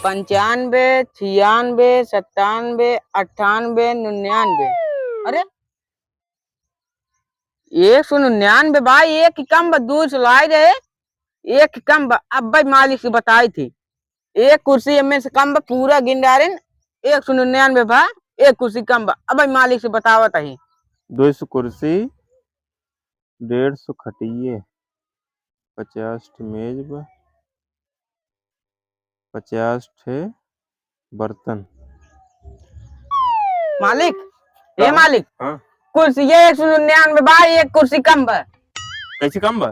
95, 96, 97, 98, 99। अरे 199 भाई, एक ही कम दूर चलाए रहे, एक ही कम। अब भाई मालिक से बताई थी एक कुर्सी में से कम पूरा गिन डारे 199 भा, एक कुर्सी कम। अब भाई मालिक से बतावत है 200 कुर्सी, 150 खटिए, 50 मेज बा, 50 ठे बर्तन। मालिक। ये मालिक हाँ? कुर्सी ये 199 भाई, एक कुर्सी कम बा। कैसे कम बा?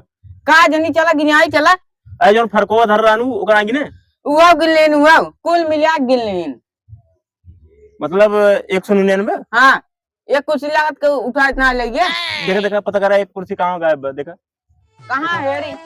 का जनी चला गिनाई चला आई जौन फरकोवा धर रानू ओकरा आगे ने वो गिन लेन हुआ, कुल मिला गिन लेन। मतलब 199। हाँ, एक कुर्सी लागत के उठा इतना लगे। देखा देखा पता करा एक कुर्सी कहाँ गायब बा, देखा कहाँ है रे?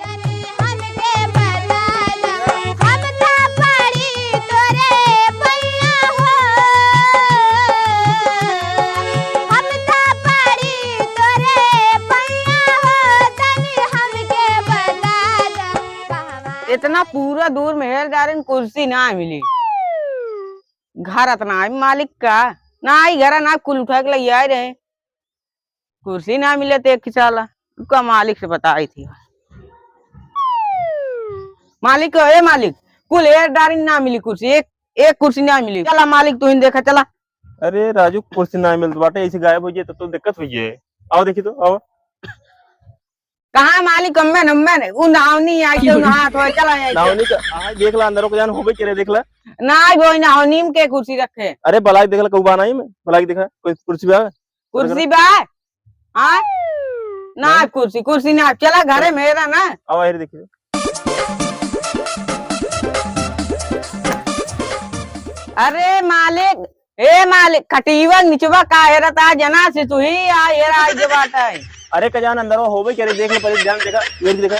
इतना पूरा दूर में हेर डारे कुर्सी ना मिली। घर इतना है मालिक का ना आई, घर ना कुल उठा के ले आए रहे, कुर्सी ना मिले तो एक साला उसका मालिक से बताई थी। मालिक को ए मालिक कुल हेर डारी ना मिली कुर्सी, एक कुर्सी ना मिली। चला मालिक तू ही देखा चला। अरे राजू कुर्सी ना मिलत बाटे, ऐसे गायब हो जाए तो दिक्कत हुई है। आओ देखी तो आओ। कहाँ मालिक अम्मे नम्मे उ नाव नहीं आई तो नहा तो चला आई। नावनी का आज देख ला अंदर को जान होबे करे देख ला। ना वो नाव नीम के कुर्सी रखे। अरे बलाक देख ला कौवा नहीं मैं बलाक देखा कोई कुर्सी बा, कुर्सी बा हां ना कुर्सी ना चला घरे मेरा ना। आओ हेर देखिए। अरे मालिक ए मालिक खटीवा निचवा का हेरता जना से तू ही आ हेरा आई जे बात है। अरे कजान अंदर होबे करे देख ले पहले ध्यान देखा एरी देखा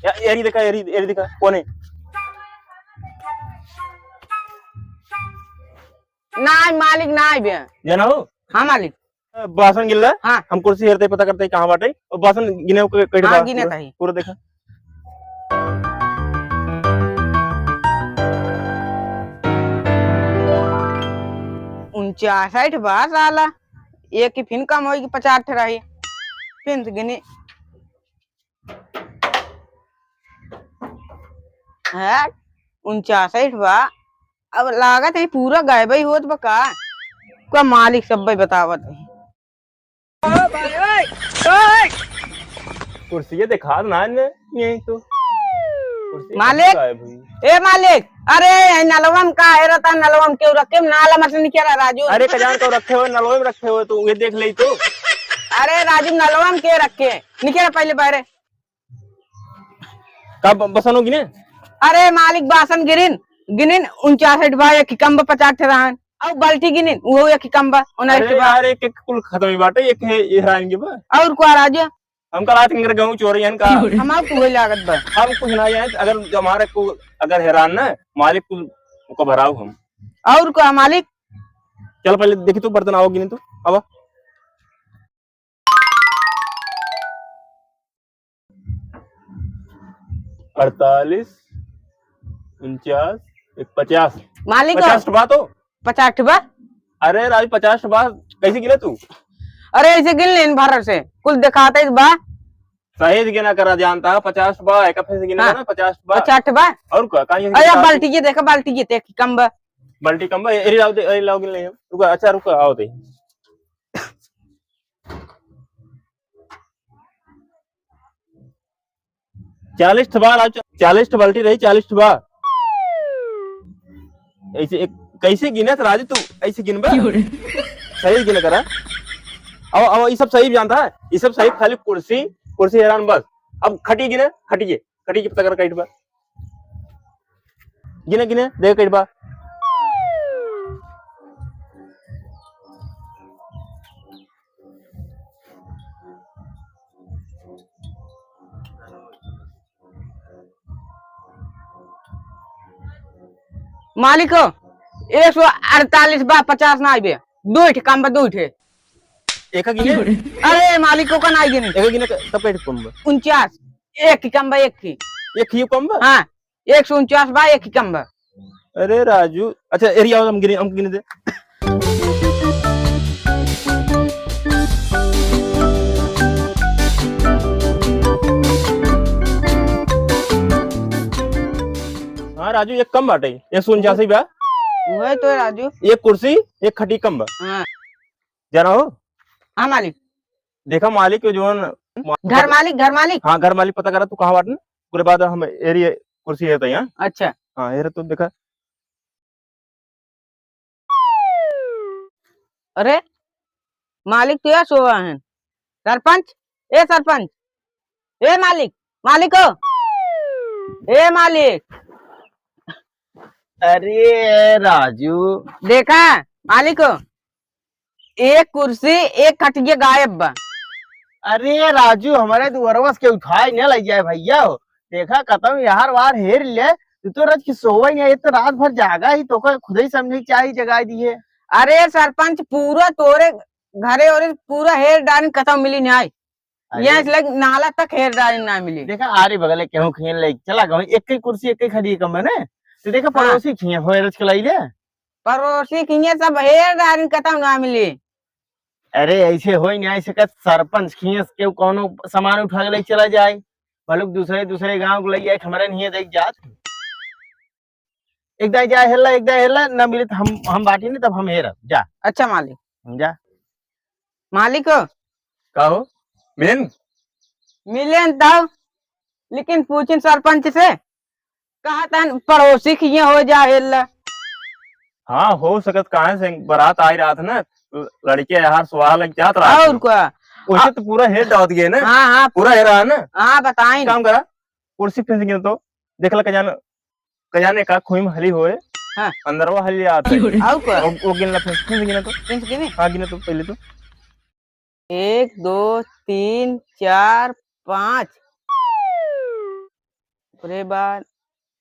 या एरी देखा एरी देखा कौन है? ना मालिक ना बे जाना हो। हां मालिक बासन गिल्ला। हाँ। हम कुर्सी हेरते पता करते कहां बाटे और बासन गिने को कई हाँ, गिने था ही। पूरा देखा। 59 बा साला, एक ही फिन कम होगी 50 रही फिन से गिने है 59 बा। अब लागत है पूरा गायब ही होत बा का मालिक सब भाई बतावत है। कुर्सी ये दिखा ना ने यही तो मालिक ए मालिक अरे नलवम का हेरता नलवम क्यों रखे नाला मत निकला राजू। अरे कजान तो रखे हो नलवे में रखे हो तो ये देख ले तो। अरे राजू नलवम के रखे निकला पहले बाहर कब बसन होगी ने? अरे मालिक बासन गिरिन गिनिन 59 बा, एक कम 50 रहन और बाल्टी गिनिन वो एक कम बा 59 बा। अरे एक कुल खत्म ही बाटे एक है ये रांगे बा और को राजू हम कल रात इंगर गहूं चोरी हन का हमार को वही लागत बा। हम कुछ ना है अगर जो हमारे को अगर हैरान ना मालिक को भराओ हम और को मालिक चल पहले देखी तो बर्तन आओगी नहीं तो अब 48 49 50 मालिक 50 बा तो 50 बा। अरे राज 50 बा कैसे गिने तू? अरे ऐसे गिन लेन भर से कुल दिखाते बा सही गिना करा जानता है 50 बा एक से गिना ना 50 बा 50 बा। और का कहां अरे बाल्टी ये देखा बाल्टी ये देख कम बा बाल्टी कम बा एरी लाओ दे एरी लाओ गिन ले रुको। अच्छा रुको आओ दे 40 बा 40 बाल्टी रही 40 बा ऐसे एक कैसे गिने राजू तू ऐसे गिनबा सही गिना करा। अब ये सब सही जानता है ये सब सही खाली कुर्सी हैरान बस। अब खटी गिने खटी के पता कर कइट बा गिने गिने देख कइट बा। मालिक 148 बा 50 ना आइबे दो कम बा दो एक गिने। अरे मालिक को का ना गिने एक गिने तब कइट कम बा 49 एक कम बा एक एक ही कम बा। हां 149 बा एक कम बा अरे राजू, अच्छा एरिया हम गिने दे। हाँ राजू, एक कम बाटे, 149 बा। वही तो है राजू। एक कुर्सी, एक खटी कम बा। हाँ जाना हो? हाँ मालिक। देखा मालिक के जो घर मालिक, घर मालिक। हाँ घर मालिक पता करा तू कहाँ बाटन, पूरे बाद हम एरिया कुर्सी है यहाँ। अच्छा हाँ एरिया तो देखा। अरे मालिक तो यह सोवा है। सरपंच, ए सरपंच, ए मालिक, मालिक हो, ए मालिक। अरे राजू, देखा मालिक हो, एक कुर्सी एक खटिया गायब बा। अरे राजू हमारे दुअरवस के उठाई न लग जाए भैया हो। देखा खत्म यार वार हेर ले, तू तो रात की सोवा ही नहीं, तो रात भर जागा ही, तो को खुद ही समझे क्या ही जगाई दी है। अरे सरपंच पूरा तोरे घरे और पूरा हेर डाली खत्म मिली नहीं। यहाँ से लग नाला तक हेर डाली ना मिली। देखा आरी बगले केहू खेल ले चला गए, एक ही कुर्सी एक ही खड़ी कम है ना, तो देखा पड़ोसी खिए होए रच के लाई ले। पड़ोसी किए सब हेर डाली खत्म ना मिली। अरे ऐसे हो ही नहीं सकत, सरपंच खिए के कोनो सामान उठा के ले चला जाए, भलोग दूसरे दूसरे गांव को ले जाए, हमारे नहीं देख जात। एक दाई जाए हेला, एक दाई हेला ना मिले तो हम बाटी नहीं, तब हम हेरा जा। अच्छा मालिक। जा मालिक हो, कहो मिलन। मिले तब, लेकिन पूछिन सरपंच से, कहा था पड़ोसी किए हो जा हेल। हाँ हो सकत, कहाँ से बारात आई रहा था ना, तो लड़के यार सुहा लग जात रहा और क्या? उसे तो पूरा हेर डाल दिए ना। हाँ हाँ पूरा हेर रहा है ना। हाँ बताइन। काम करा, कुर्सी फिर गिन तो देख ला कजाने का खुई में हली होए। हाँ। अंदर वो हली आते और क्या? वो गिन ला, फिर गिना तो। किन किने? हाँ गिना तो पहले तो। 1 2 3 4 5। पूरे बार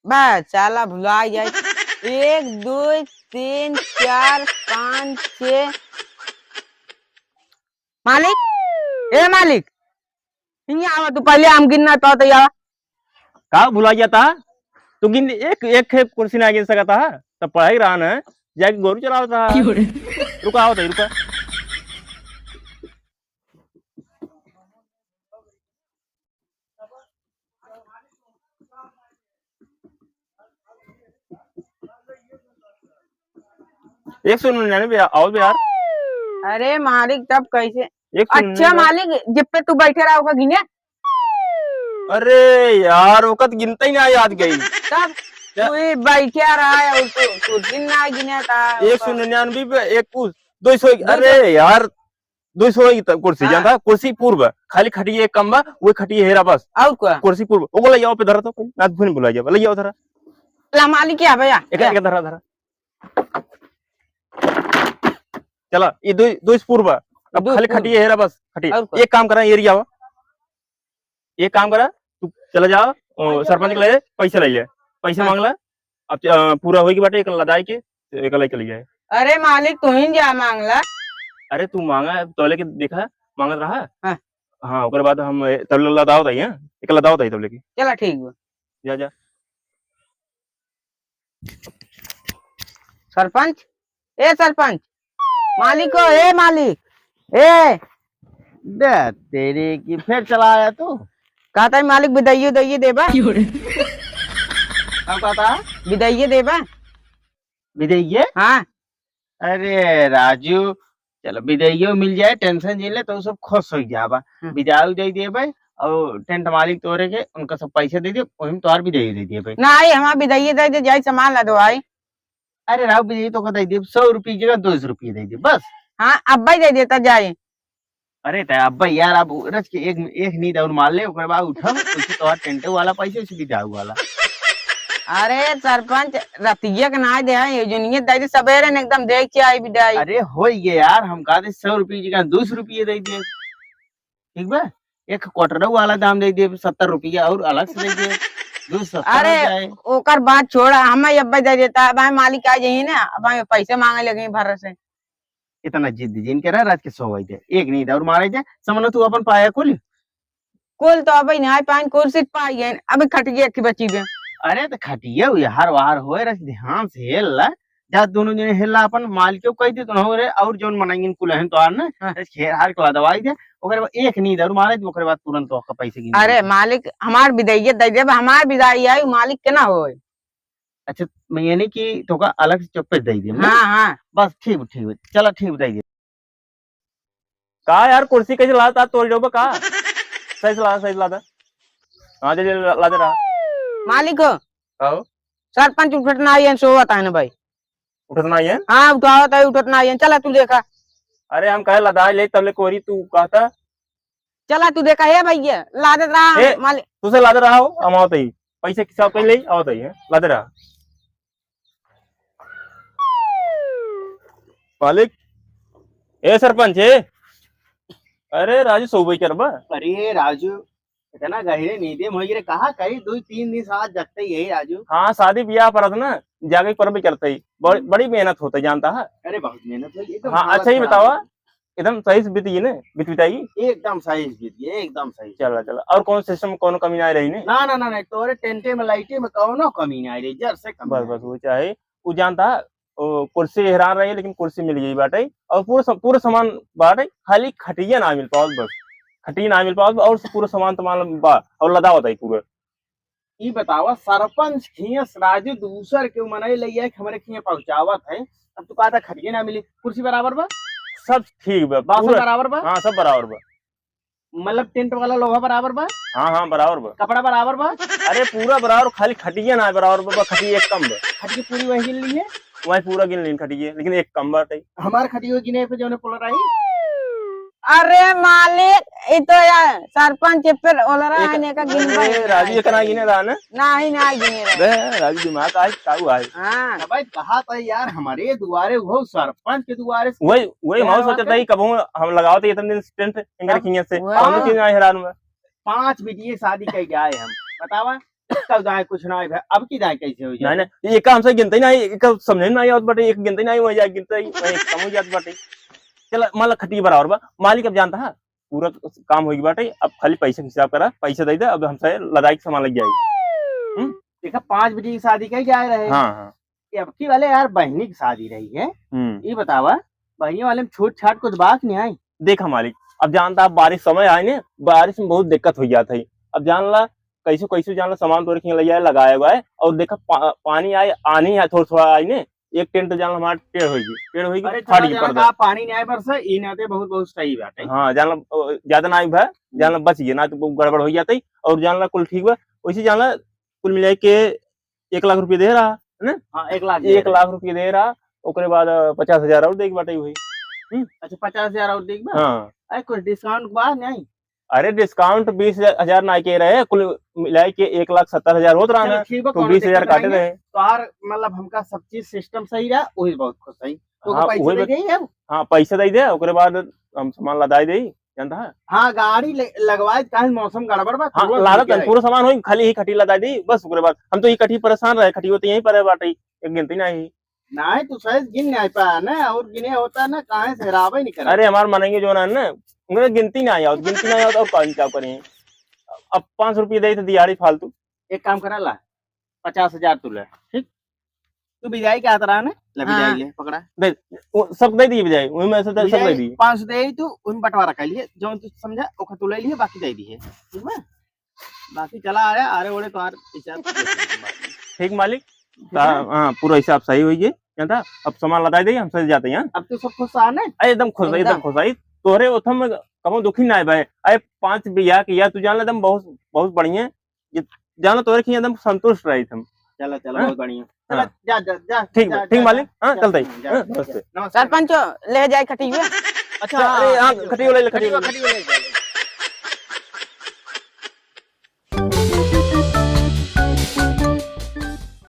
बस साला भुला जाए। 1 2 3 4 5 6। मालिक, ए मालिक, यहाँ आवा, तू पहले हम गिनना तो यार। का भुला गया था तो गिन, एक एक कुर्सी ना गिन सका था, तब पढ़ाई रहा ना, जाके गोरू चलाओ था। रुका आओ, रुका। एक सौ 99 आओ भी यार। अरे मालिक तब कैसे? 199। अच्छा मालिक, जिप पे तू बैठे रहा होगा गिने। अरे यार वक्त गिनता ही ना याद गई। तब तू ही बैठे रहा है और तू कुर्सी ना गिने था। 199 पे एक कुछ 200। अरे यार 200 की कुर्सी हाँ। जाता, कुर्सी पूर्व खाली खटी एक कम बा, वो खटी हेरा बस। और क्या? कुर्सी पूर्व वो ले जाओ पे धरा तो ना, भूल बुला जाओ, ले जाओ धरा। ला मालिक क्या भैया? एक धरा धरा। चला ये दो इस पूर्व, अब दो खाली पूर्व। खटी हेरा बस खटी। और क्या? एक काम करा, एरिया वा, एक काम करा, तू चला जा सरपंच के ले पैसे ले ले, पैसे मांग ला। अब पूरा होगी बाटे, एक लदाई के एक लाई चली जाए। अरे मालिक तू ही जा मांगला। अरे तू मांगा तो लेके देखा, मांगत रहा। हाँ। हाँ ओकर बाद हम तब लदाओ दई, हां एक लदाओ दई तब लेके चला ठीक बा। जा जा। सरपंच, ए सरपंच, मालिक हो, ए मालिक, ए दे तेरे की फिर चला आया तू। कहता है मालिक विदाइयो दैये देबा। अब कहता विदाइये देबा। विदेइये। हाँ अरे राजू चलो विदेइयो मिल जाए, टेंशन झेले तो सब खुश हो जाबा। विदाई दे दिए भाई, और टेंट मालिक तोरे के उनका सब पैसे दे दिए, वही तोहार विदाई दे दिए भाई। ना आई हमारा विदाइये दे दे, जाई सामान ला दो आई। अरे राव विदाई तो दे दिए, 100 रुपये की जगह 200 रुपये दे दिए बस। हाँ अब्बा ही दे देता जाए। अरे तो अब भाई यार, अब रच के एक नींद और मार ले, ओकर बाद उठम उसी तोहार टेंट वाला पैसे, उसी विदाई वाला। अरे सरपंच रतिया के ना दे है, जुनिये दे दे सवेरे ने एकदम देख के आई विदाई। अरे हो गए यार, हम कहा 100 रुपये की जगह 200 रुपये दे दिए, ठीक बा। एक क्वार्टर वाला दाम दे दिए 70 रुपये, और अलग से दे दिए 270। अरे ओकर बात छोड़ा, हमें अब्बा दे देता। अब हमें मालिक आ जाइए ना, अब हमें पैसे मांगे लगे भर से। इतना जिद जिन के रहा, रात के 100 थे, एक नींद और मारे थे, समझ तू अपन पाया कुल कुल तो अब नहीं पाइन कुर्सी पाई है, अब खट गई की बची गए। अरे तो खटिया यार वार होए रस ध्यान से हेल ला जा दोनों जने हेल ला अपन माल के कह दे तो रे और जोन मनाइन कुल हन तो आर ना हाँ। खेर हार के दवाई दे ओकरे बाद एक नींद और मारे ओकरे बाद तुरंत तो का पैसे गिन अरे मालिक हमार विदाई दे देब, हमार विदाई आई मालिक केना होई। अच्छा मैं यानी कि तो का अलग से चप्पे दे दे हाँ हाँ बस ठीक चलो ठीक दे दे का यार कुर्सी कैसे लाता तोड़ डोबा का सही लाता हाँ जे लाते रहा मालिक हो आओ सरपंच उठत ना आई सोवत है ना भाई। उठना ही है। हाँ उठावत है उठत ना आई चला तू देखा। अरे हम कहे लदा ले तब ले कोरी तू कहता चला तू देखा है भैया लादत रहा ए, मालिक। तुझे लादे रहा हो हम आवत ही पैसे किसा कहीं ले आवत ही है लादे रहा मालिक ए सरपंच है। अरे राजू सोबई करबा अरे राजू इतना गहरे नींदे मोहिरे कहा करी 2-3 दिन साथ जगते यही राजू। हाँ शादी ब्याह पर ना जाके पर भी करते ही बड़ी मेहनत होता है जानता है। अरे बहुत मेहनत हुई एकदम हाँ अच्छा ही बतावा एकदम सही से बीती ना बीत बिताई एकदम सही बीती एकदम सही। चला और कौन सिस्टम कौन कमी ना रही ने ना तोरे टेंटे में लाइटे में कौनो कमी नहीं आई रही जर से कमी बस वो चाहे वो जानता है कुर्सी हैरान रही लेकिन कुर्सी मिल गई बाटे और पूरा सामान बाटे खाली खटिया ना मिल पाओ बस खटिया ना मिल पाओ और पूरा सामान तमाम बा और लदा होता है पूरा। ई बतावा सरपंच खियस राजू दूसर के मनई लइया के हमरे खिया पहुंचावत है अब तू कहता खटिया ना मिली कुर्सी बराबर बा सब ठीक बा बासन पूरा बराबर बा हाँ सब बराबर बा मतलब टेंट वाला लोहा बराबर बा हाँ बराबर बा कपड़ा बराबर बा अरे पूरा बराबर खाली खटिया ना बराबर बा खटिया एक कम बा खटिया पूरी वही गिन ली है वही पूरा गिन लीन खटिया लेकिन एक कम बाटे हमार खटिया गिने पे जोने पोलर आई। अरे मालिक ये तो यार सरपंच फिर ओलरा आने का गिन भाई राजू ये कना गिने रहा ना नहीं गिने रहे। राजू दिमाग आज काऊ आए हाँ भाई कहा था यार हमारे दुआरे वो सरपंच के दुआरे से वही हम सोचता है कब हम लगावते इतने दिन टेंट इंगर खिया से वाह। हम की आए हैरान में 5 बिटिए शादी कर गए हम बतावा कब जाए कुछ ना है अब की जाए कैसे हो जाए नहीं ये काम से गिनते नहीं एक समझ में नहीं आवत बटे एक गिनते नहीं वही जाए गिनते वही कम हो जात बटे चल मतलब खटिया बराबर बा मालिक अब जानता है पूरा काम होगी बाटे अब खाली पैसे हिसाब करा पैसे दे दे अब हमसे लदाई के सामान लग जाएगी। देखा 5 बिटिए की शादी कर गए रहे हाँ ये अब की वाले यार बहनी की शादी रही है ये बतावा बहनी वाले में छूट छाट कुछ बात नहीं आई। देखा मालिक अब जानता बारिश समय आए ने बारिश में बहुत दिक्कत हो जाता है अब जान ला कैसे जान ला सामान तो रखी ले लगाया हुआ है और देखा पानी आए आनी है थोड़ा आई ने एक टेंट जान हमारा टेढ़ होगी फाड़ी पड़ पानी नहीं बरस ई नाते बहुत सही बात है। हाँ जान ला ज्यादा ना भा जान ला बच गया ना तो गड़बड़ हो जाता और जान ला कुल ठीक बा वैसे जान ला कुल मिला के 1 लाख रुपये दे रहा है ना। हाँ 1 लाख रुपये दे रहा ओकरे बाद 50,000 और देगी बाटे हुई। अच्छा 50,000 और देगी हाँ अरे कुछ डिस्काउंट बात नहीं। अरे डिस्काउंट 20,000 ना के रहे कुल मिला के 1,70,000 होत रहा ना तो 20,000 काटे रहे तो यार मतलब हमका सब चीज सिस्टम सही रहा वही बहुत खुश है तो हाँ, पैसे दे गई अब हाँ पैसे दे दे ओकरे बाद हम सामान लदाई दे जानता है। हाँ गाड़ी लगवाए काहे मौसम गड़बड़ बा हाँ लागत पूरा सामान होई खाली ही खटी लदाई दी बस ओकरे बाद हम तो ये खटी परेशान रहे खटी होती यहीं पर बाटे एक गिनती नहीं नहीं तू सही गिन नहीं पाया ना और गिने होता ना काहे से रावे नहीं करे। अरे हमारे मानेंगे जो ना उन्हें गिनती नहीं आई और कौन क्या करें अब 5 रुपये दे तो दिहाड़ी फालतू। एक काम करा ला 50,000 तू ले ठीक तू बिजाई क्या तरह ने ले बिजाई ले पकड़ा दे सब दे दिए बजाय वही में से सब दे दिए 500 दे तू उन बंटवारा कर लिए जो तू समझा ओखा तू ले लिए बाकी दे दिए ठीक है बाकी चला आ रहे ओड़े तुम्हार हिसाब ठीक मालिक हाँ पूरा हिसाब सही हुई है जानता अब सामान लदाई दे हमसे जाते हैं। अब तू सब खुश आ ना एकदम खुश आई तोरे उथम कमो दुखी ना है भाई अरे 5 बिया किया तू जान एकदम बहुत बढ़िया जानो तोरे की एकदम संतुष्ट रही तुम। चलो बहुत बढ़िया जा ठीक मालिक हाँ चलते नमस्ते सरपंच ले जाए खटिया। अच्छा अरे हाँ खटिया ले